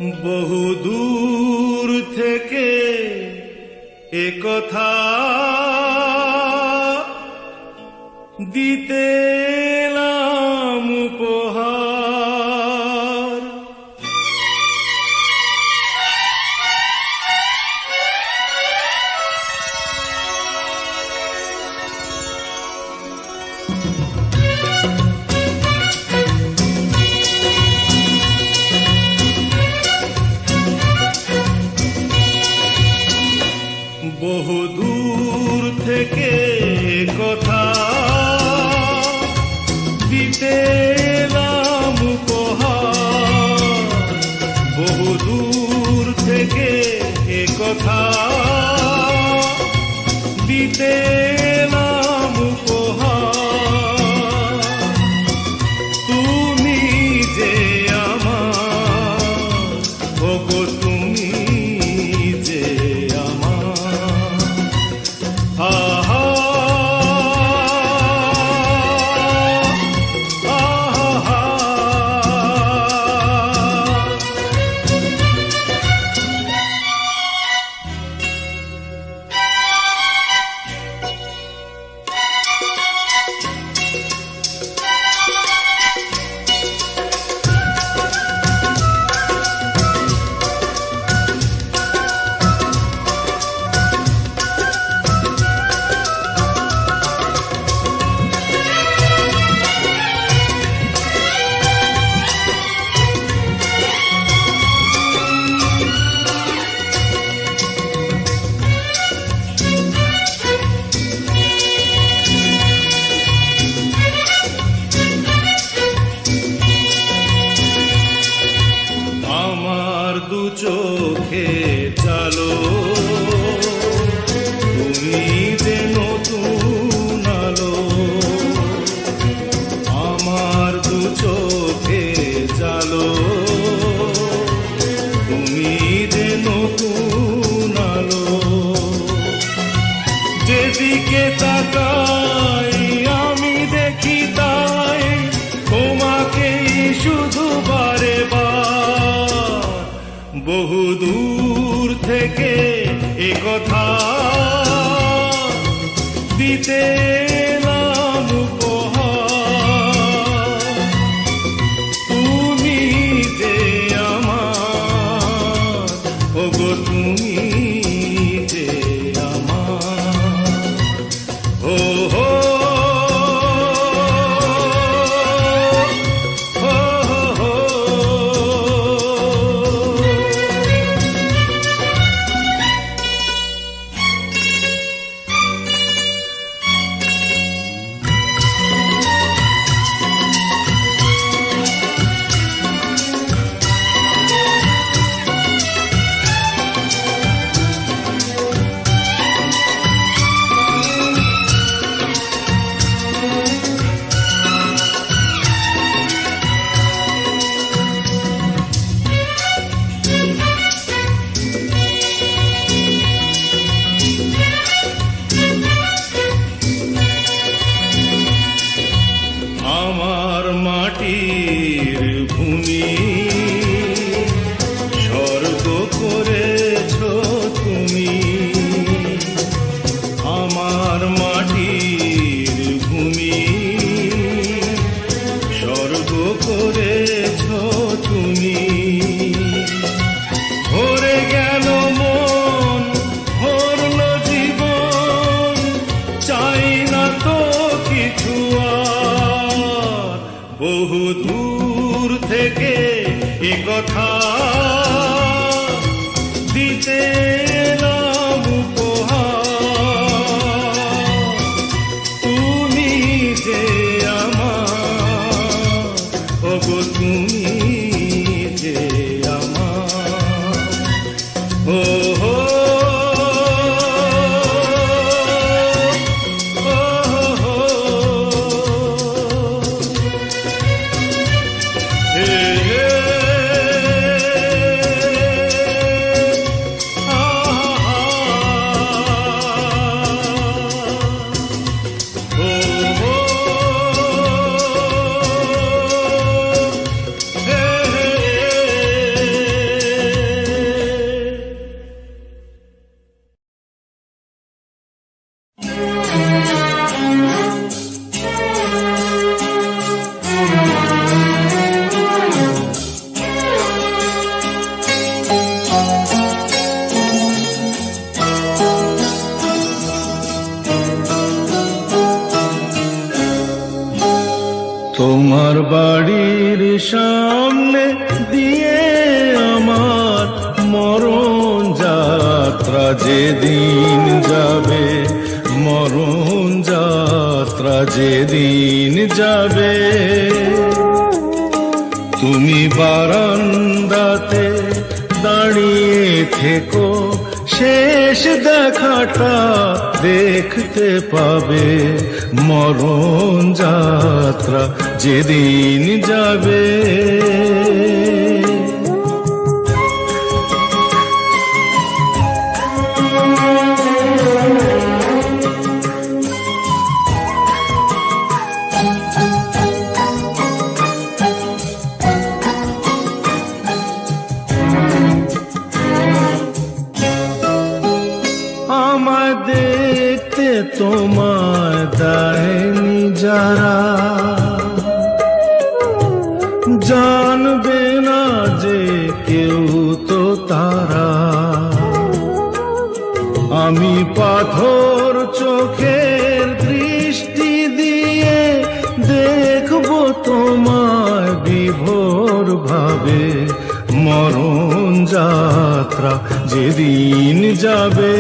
বহু দূর থেকে এ কথা দিতে এলাম উপহার। বহু দূর থেকে কথা দিতে এলাম উপহার। বহু দূর থেকে কথা দিতে এলাম উপহার। তুমি যে আমার, ওগো তুমি যে দু চোখে চালো, তুমি যে নতুন আলো। আমার দু চোখে চালো, তুমি যে নতুন আলো। যেদিকে তাকাই আমি দেখি তাই তোমাকেই শুধু বারে বার। বহু দূর থেকে এ কথা দিতে এলাম উপহার। তুমি যে আমার, ওগো তুমি যে আমার। ও হো আমার মাটির ভূমি স্বর্গ করেছ তুমি। আমার মাটির ভূমি স্বর্গ করেছ তুমি। ভরে গেল মন, ভরল জীবন, চাই না তো কিছু আর। বহু দূর থেকে এ কথা দিতে এলাম উপহার। তুমি যে আমার, ওগো তুমি যে আমার। ও হো Hey! তোমার বাড়ির সামনে দিয়ে আমার মরণ যাত্রা যেদিন যাবে, মরণ যাত্রা যেদিন যাবে, তুমি বারান্দাতে দাঁড়িয়ে থেকো, শেষ দেখাটা দেখতে পাবে, মরণ যাত্রা যেদিন যাবে। আমায় দেখতে তোমায় দেয়নি যারা, জানবে না যে কেউ তো তারা। আমি পাথর চোখের দৃষ্টি দিয়ে দেখবো তোমায় বিভোর ভাবে, মরণ যাত্রা যেদিন যাবে।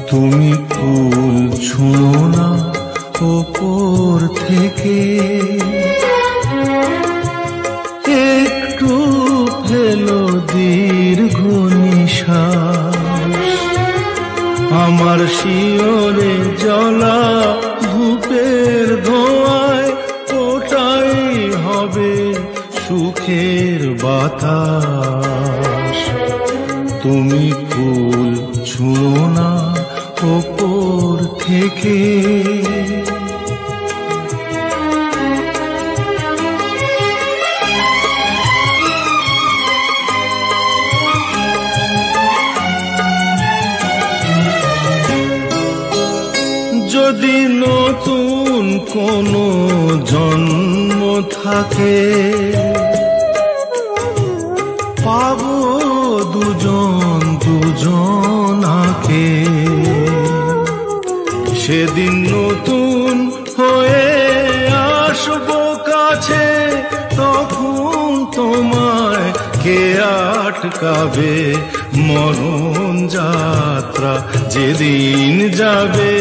তুমি ফুল ছুঁয়ো না ওপর থেকে, একটু ফেলো দীর্ঘ নিঃশ্বাস। আমার শিয়রে জ্বলা ধূপের ধোঁয়ায় ওটাই হবে সুখের বাতাস। তুমি ফুল ছুঁয়ো না ওপর থেকে, যদি নতুন কোনো জন্ম থাকে, পাবো দুজন দুজনাকে। সেদিন নতুন হয়ে আসবো কাছে, তখন তোমায় কে আটকাবে, মরণ যাত্রা যেদিন যাবে।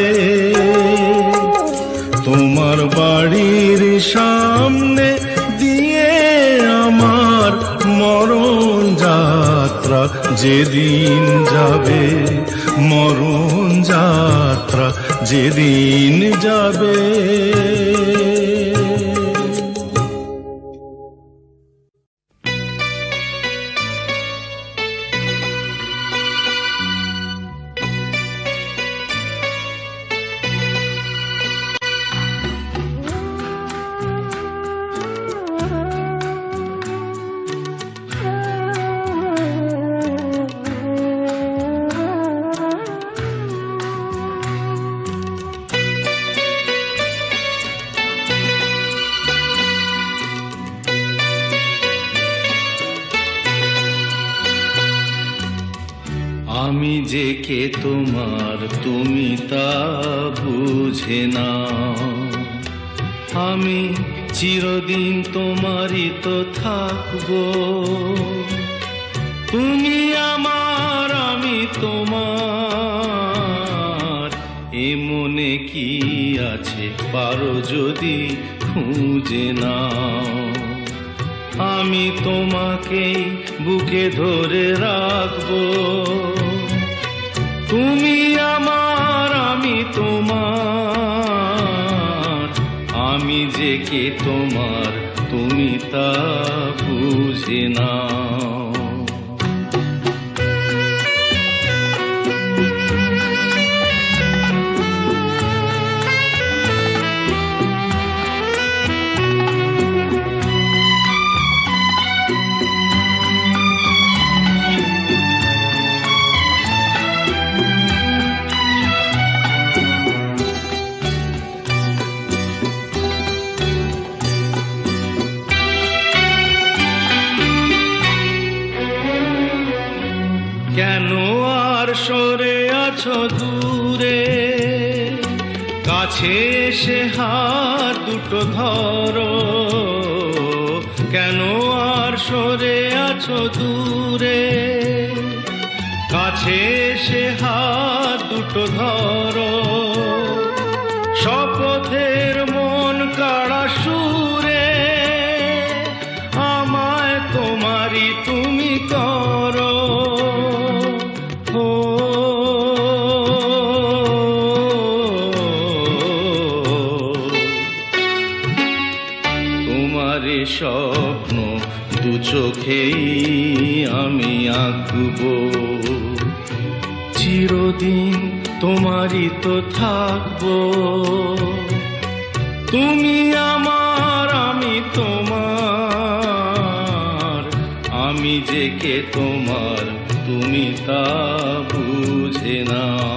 তোমার বাড়ির সামনে দিয়ে আমার মরণ যাত্রা যেদিন যাবে, মরণ যাত্রা যেদিন যাবে। আমি যে কে তোমার তুমি তা বুঝে না, আমি চিরদিন তোমারই তো থাকবো। তুমি আমার আমি তোমার, এ মনে কি আছে পারো যদি খুঁজে নাও। আমি তোমাকেই বুকে ধরে রাখবো, তুমি আমার আমি তোমার। আমি যে কে তোমার তুমি তা বুঝে নাও। আছো দূরে, কাছে এসে হাত দুটো ধরো, কেন আর সরে আছো দূরে, কাছে এসে হাত দুটো ধরো, শপথের মন কাড়া সুরে আমায় তোমারই তুমি করো। ও তোমারই স্বপ্ন দু চোখেই আমি আঁকবো, চিরদিন তোমারই তো থাকবো। তুমি আমার আমি তোমার, আমি যে কে তোমার তুমি তা বুঝে নাও।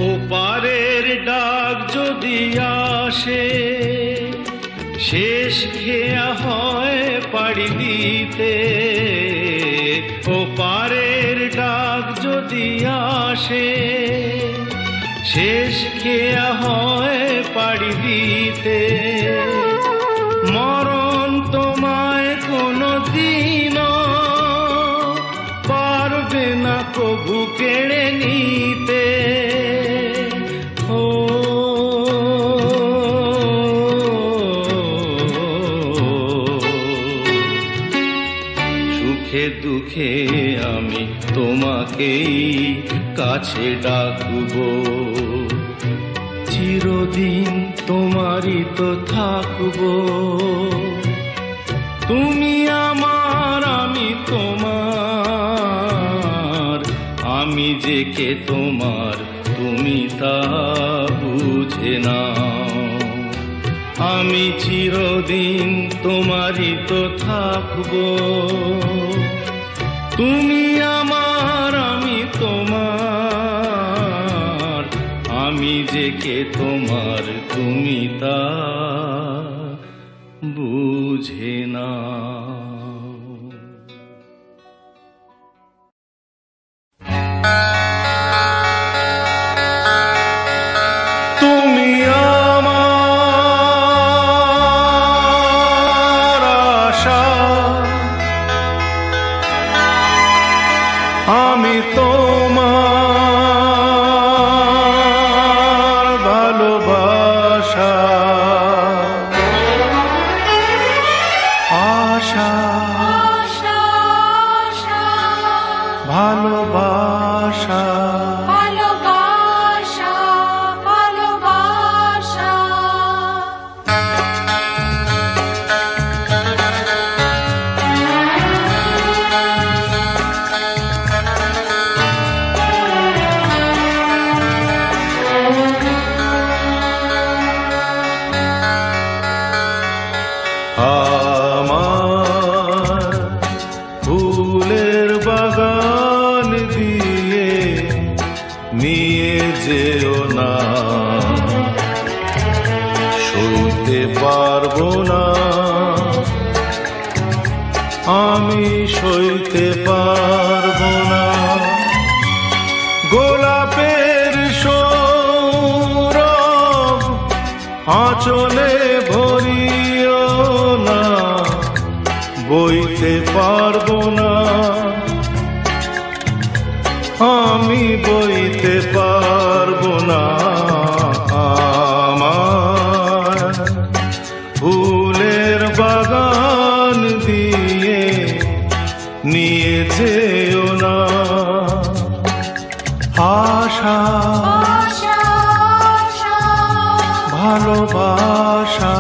ওপারের ডাক যদি আসে, শেষ খেয়া হয় পাড়ি দিতে। ওপারের ডাক যদি আসে, শেষ খেয়া হয় পাড়ি দিতে। মরণ তোমায় কোনো দিনও পারবে না কবু কেড়ে নিতে। সুখে দুঃখে আমি তোমাকেই কাছে ডাকবো, চিরদিন তোমারই তো থাকবো। তুমি আমার আমি তোমার, আমি যে কে তোমার তুমি তা বুঝে নাও। আমি চিরদিন তোমারই তো থাকবো, তুমি আমার আমি তোমার, আমি যে কে তোমার তুমি তা বুঝে নাও। তুমি আমার আশা, আমি তোমার ভালোবাসা। আশা ভালোবাসা, আমার ফুলের বাগান দিয়ে নিয়ে যেও না, সইতে পারবো না, আমি সইতে পারবো না। গোলাপের সৌরভ আঁচলে ভরিও না, বইতে পারবো না, আমি বইতে পারবো না। আমার ফুলের বাগান দিয়ে যেও না। আশা ভালোবাসা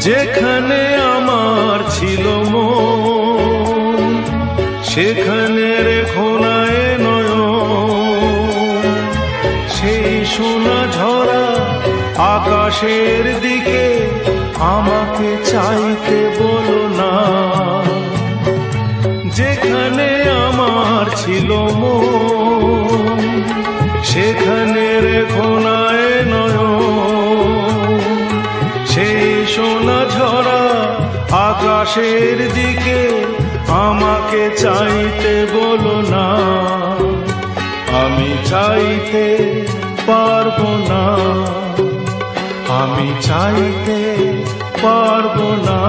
যেখানে আমার ছিল মন সেখানে রেখো না এ নয়ন। সেই সোনা ঝরা আকাশের দিকে আমাকে চাইতে বলো না। যেখানে আমার ছিল মন সেখানে রেখো না এ নয়ন। সেই সোনা ঝরা আকাশের দিকে আমাকে চাইতে বলো না। আমি চাইতে পারবো না, আমি চাইতে পারবো না।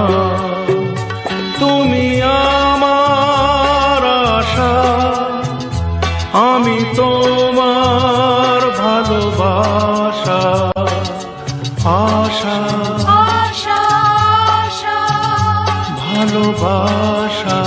তুমি আমার আশা, আমি তোমার ভালোবাসা। আশা ভালোবাসা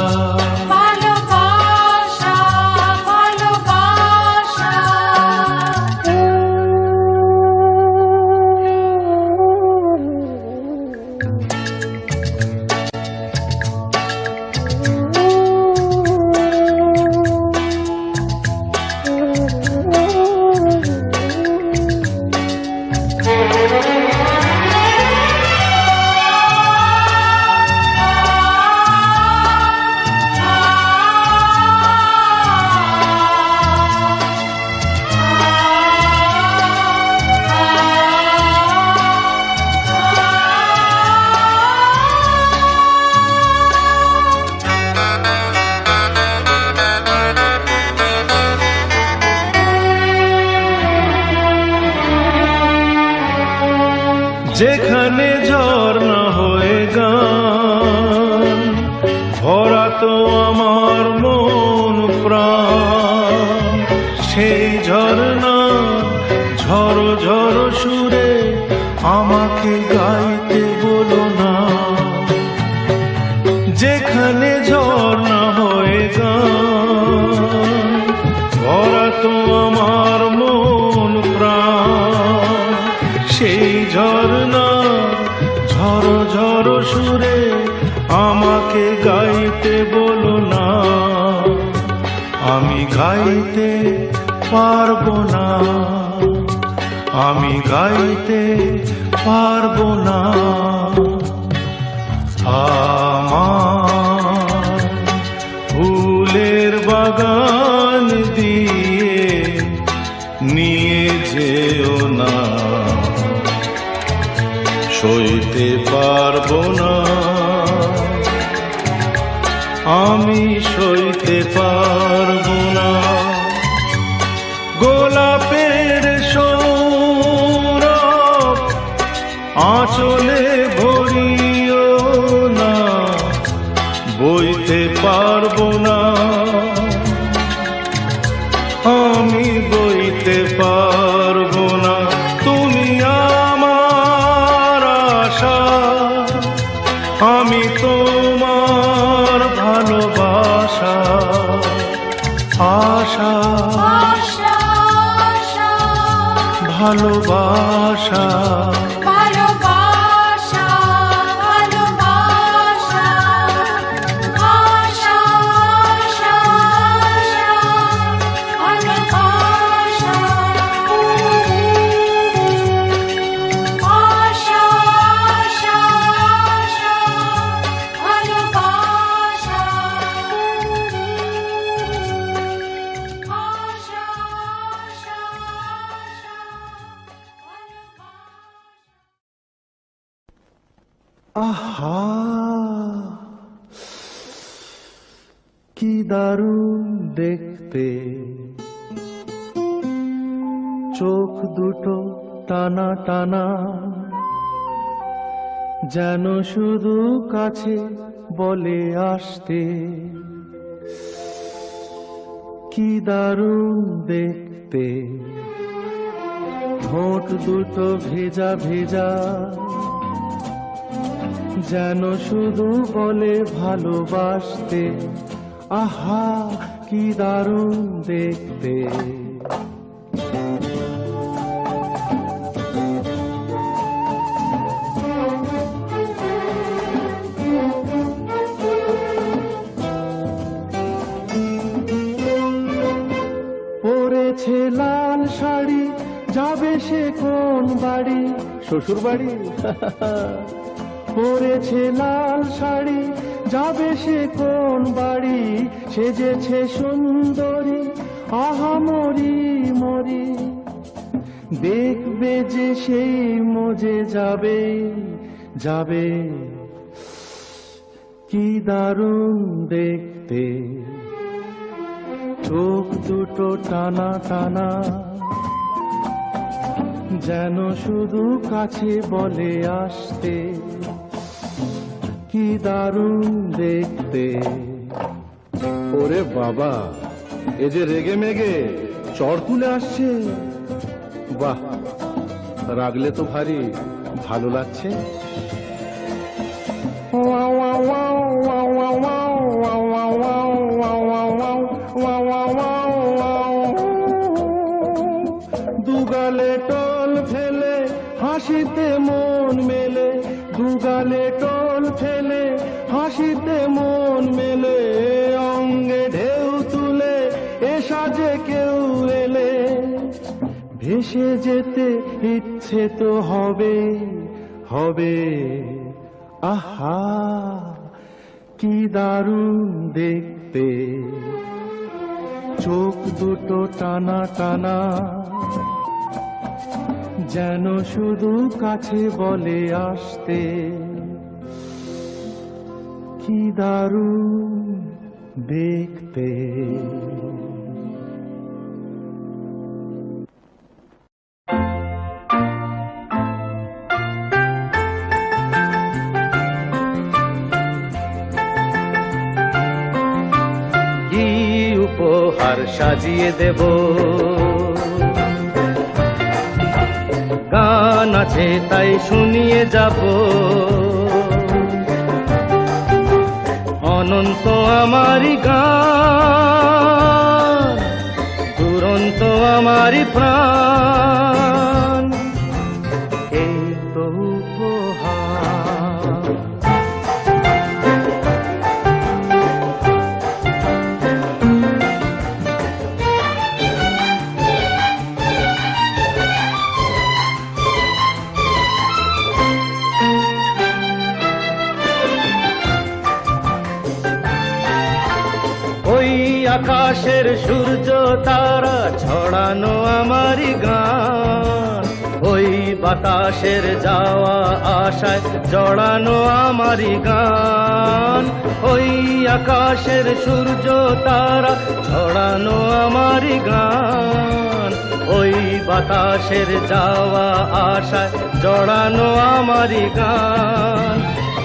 যেখানে ঝর্ণা হয়ে গান ভরা তো আমার মন প্রাণ। সেই ঝর্ণা ঝড়ো ঝড়ো সুরে আমাকে গাইতে বলো না। যেখানে ঝর্ণা হয়ে গান ভরা তো আমার মন প্রাণ। সেই ঝর্ণা ঝড়ো ঝড়ো সুরে আমাকে গাইতে বলো না। আমি গাইতে পারবো না, আমি গাইতে পারবো না। আমার ফুলের বাগান দিয়ে নিয়ে যেও না। সইতে পারবো না, আমি সইতে পারবো না। গোলাপের সৌরভ আঁচলে ভরিও না, বইতে পারবো না, আমি বইতে পারবো না। তুমি আমার আশা, আমি তোমার ভালোবাসা। আশা ভালোবাসা আহা কি দারুণ দেখতে, চোখ দুটো টানা টানা, যেন শুধু কাছে বলে আসতে। কি দারুণ দেখতে, ঠোঁট দুটো ভেজা ভেজা, যেন শুধু বলে ভালোবাসতে। আহা কি দারুণ দেখতে। পরেছে লাল শাড়ি, যাবে সে কোন বাড়ি? শ্বশুর বাড়ি। পরেছে লাল শাড়ি, যাবে সে কোন বাড়ি? সেজেছে সুন্দরী, আহা মরি মরি, দেখবে যে সেই মজে যাবে যাবে। কি দারুণ দেখতে, চোখ দুটো টানা টানা, যেন শুধু কাছে বলে আসতে। কি দারুণ দেখতে। ওরে বাবা, এ যে রেগে মেগে চড় তুলে আসছে। বাহ, রাগলে তো ভারী ভালো লাগছে। দুগালে টল ফেলে হাসিতে মন মেলে, দুগালে টল ফেলে হাসিতে মন মেলে, অঙ্গে ঢেউ তুলে এ সাজে কেউ এলে, ভেসে যেতে ইচ্ছে তো হবে হবে। আহা কি দারুণ দেখতে, চোখ দুটো টানা টানা, যেন শুধু কাছে বলে আসতে। কি দারুণ দেখতে। কি উপহার সাজিয়ে দেব, গান আছে তাই শুনিয়ে যাব। অনন্ত আমারি গান, দুরন্ত আমারি প্রাণ, এই তো উপহার। আকাশের সূর্য তারা ছড়ানো আমারি গান, ওই বাতাসের যাওয়া আশায় জড়ানো আমারি গান। ওই আকাশের সূর্য তারা ছড়ানো আমারি গান, ওই বাতাসের যাওয়া আশায় জড়ানো আমারি গান।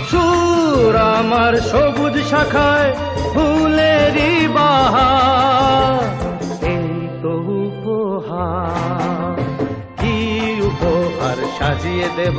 সুর আমার সবুজ শাখায় ফুলেরই বাহার, এই তো উপহার। কি উপহার সাজিয়ে দেব,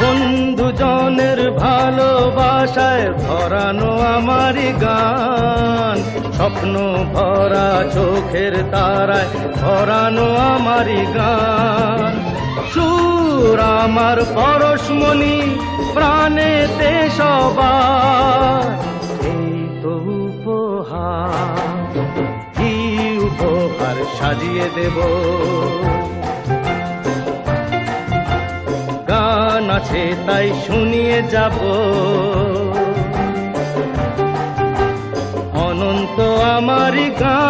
বন্ধুজনের ভালোবাসায় ভরানো আমারি গান, স্বপ্ন ভরা চোখের তারায় ভরানো আমারি গান। সুর আমার পরশমণি প্রাণেতে সবার, এই তো সাজিয়ে দেব। গান আছে তাই শুনিয়ে যাব, অনন্ত আমারি গান,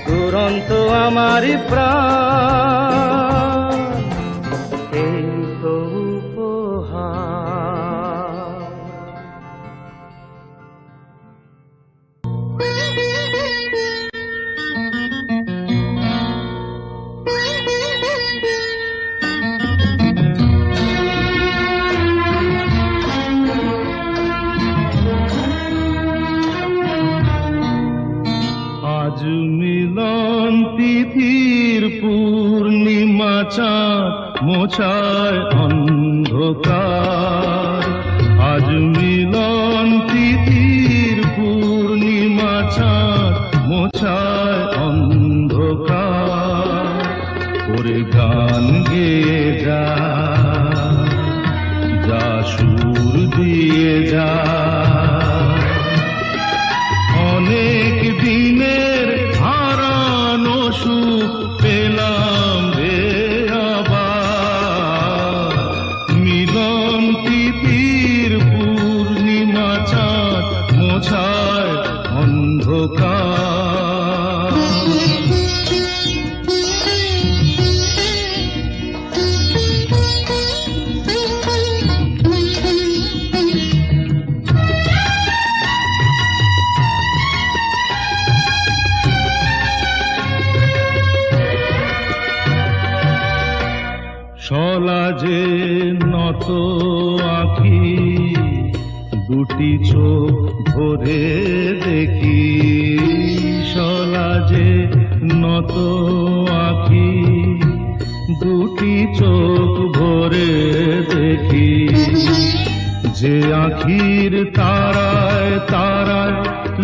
দুরন্ত আমারি প্রাণ, এই তো উপহার। আজ মিলন তিথির পূর্ণিমা চাঁদ মোছায় অন্ধকার। আজ মিলন তিথির পূর্ণিমা চাঁদ মোছায় অন্ধকার। ওরে গান গেয়ে যা, যা সুর দিয়ে যা, অনেক দিনের হারানো সুখ পেলাম রে আবার। মিলন তিথির পূর্ণিমা চাঁদ মোছায় অন্ধকার। সলাজে নত আঁখি, দুটি চোখ ভরে দেখি। সলাজে নত আঁখি, দুটি চোখ ভরে দেখি। যে আঁখির তারায় তারায়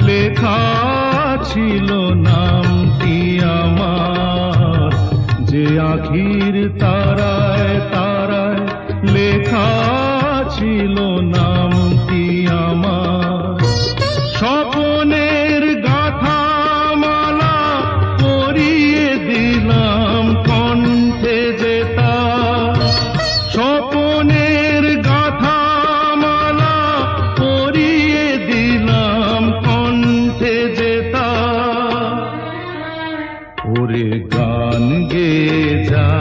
লেখা ছিল নামটি আমার। যে আঁখির তারায় তারায় লেখা ছিল নামটি আমার। স্বপনের গাথা মালা পরিয়ে দিলাম কণ্ঠে যেতা। স্বপনের গাথা মালা পরিয়ে দিলাম কণ্ঠে যেতা। ওরে গান গেয়ে যা,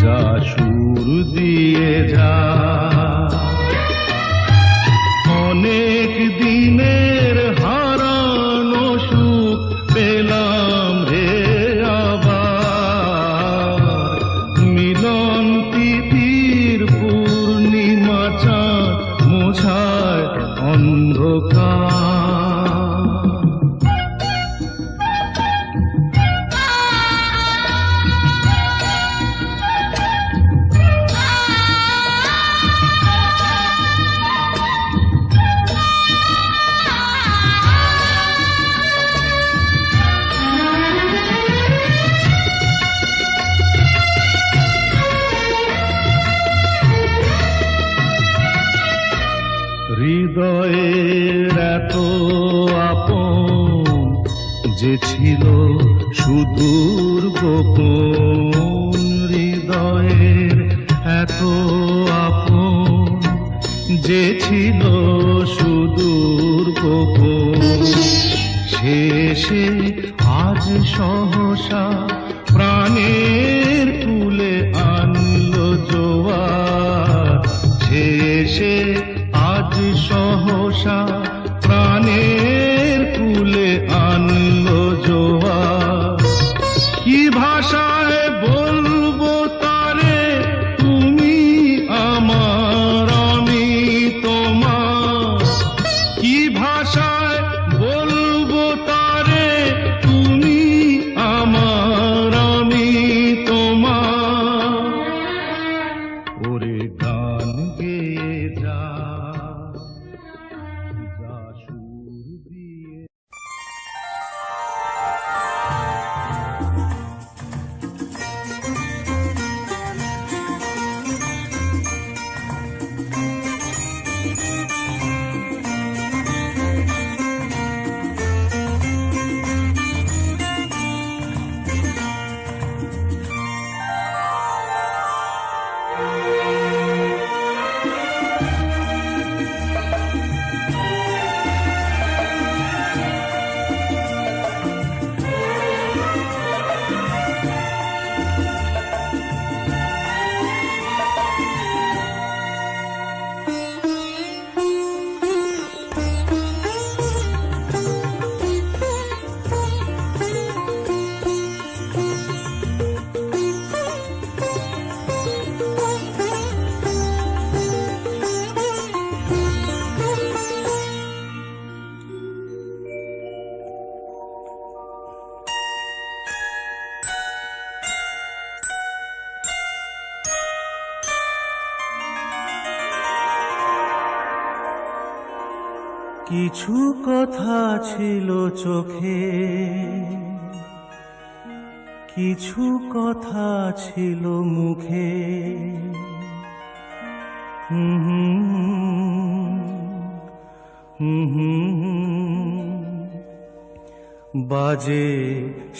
যা সুর দিয়ে যা, অনেক দিনের হারানো সুখ পেলাম রে আবার। মিলন তিথির পূর্ণিমা চাঁদ মোছায় অন্ধকার। হৃদয়ের এত আপন যে ছিল সুদূর গোপন। হৃদয়ের এত আপন যে ছিল সুদূর গোপন। শেষে আজ সহসা প্রাণের কুলে আনলো জোয়ার। শেষে আজ সহসা প্রাণের কুলে আনলো জোয়ার। কি ভাষায় বলবো তারে তুমি আমার আমি তোমার। কি ভাষায় বলবো তারে তুমি আমার আমি তোমার। ওরে গান গেয়ে যা, যা সুর দিয়ে। কিছু কথা ছিল চোখে, কিছু কথা ছিল মুখে। বাজে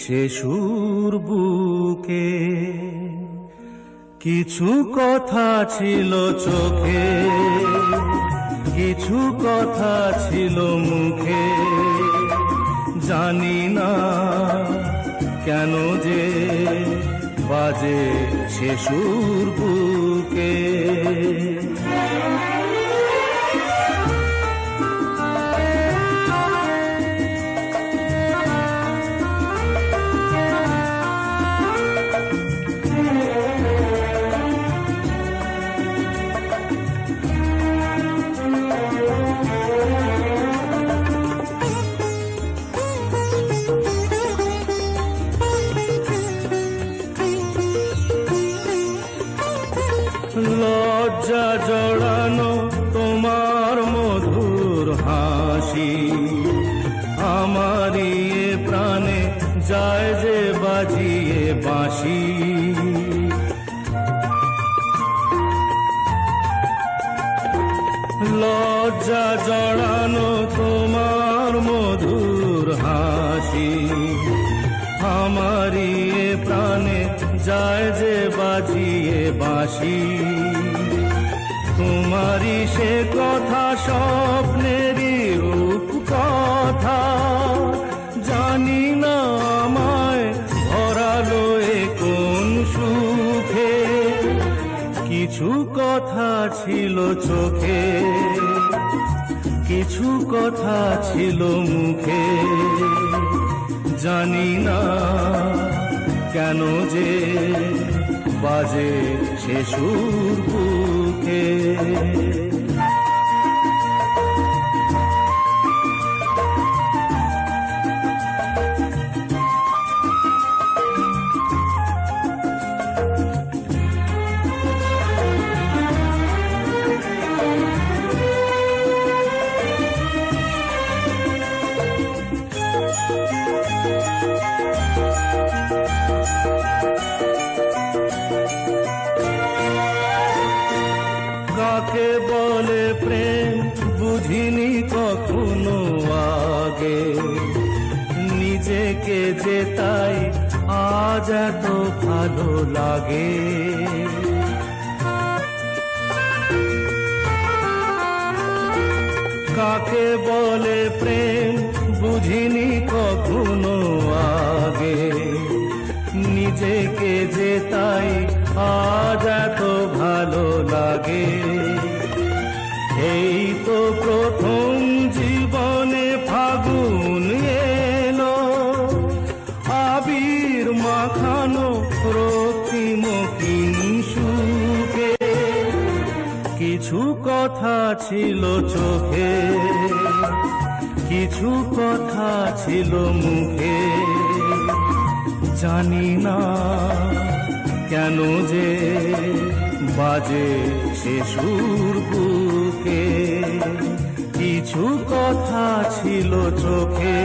সে সুর বুকে, কিছু কথা ছিল চোখে, কিছু কথা ছিল মুখে। জানি না কেন যে বাজে সে সুর বুকে। লজ্জা জড়ানো তোমার মধুর হাসি, আমারই এ প্রাণে যায় যে বাজিয়ে বাঁশি। লজ্জা জড়ানো তোমার মধুর হাসি, আমারই এ প্রাণে যায় যে বাজিয়ে বাঁশি। তোমারই সে কথা স্বপ্নেরই রূপ কথা, জানি না আমায় ভরালো এ কোন সুখে। কিছু কথা ছিল চোখে, কিছু কথা ছিল মুখে। জানি না কেন যে বাজে সে সুর বুকে। কাকে বলে প্রেম বুঝিনি কখনো আগে, নিজেকে যে তাই আজ এত ভালো লাগে। কাকে বলে প্রেম বুঝিনি কখনো আগে, নিজেকে যে তাই আজ এত ভালো লাগে। এই তো প্রথম জীবনে ফাগুন এলো, আবির মাখানো রক্তিম সুখে। কিছু কথা ছিল চোখে, কিছু কথা ছিল মুখে। জানি না কেন যে বাজে সে সুর বুকে। কিছু কথা ছিল চোখে,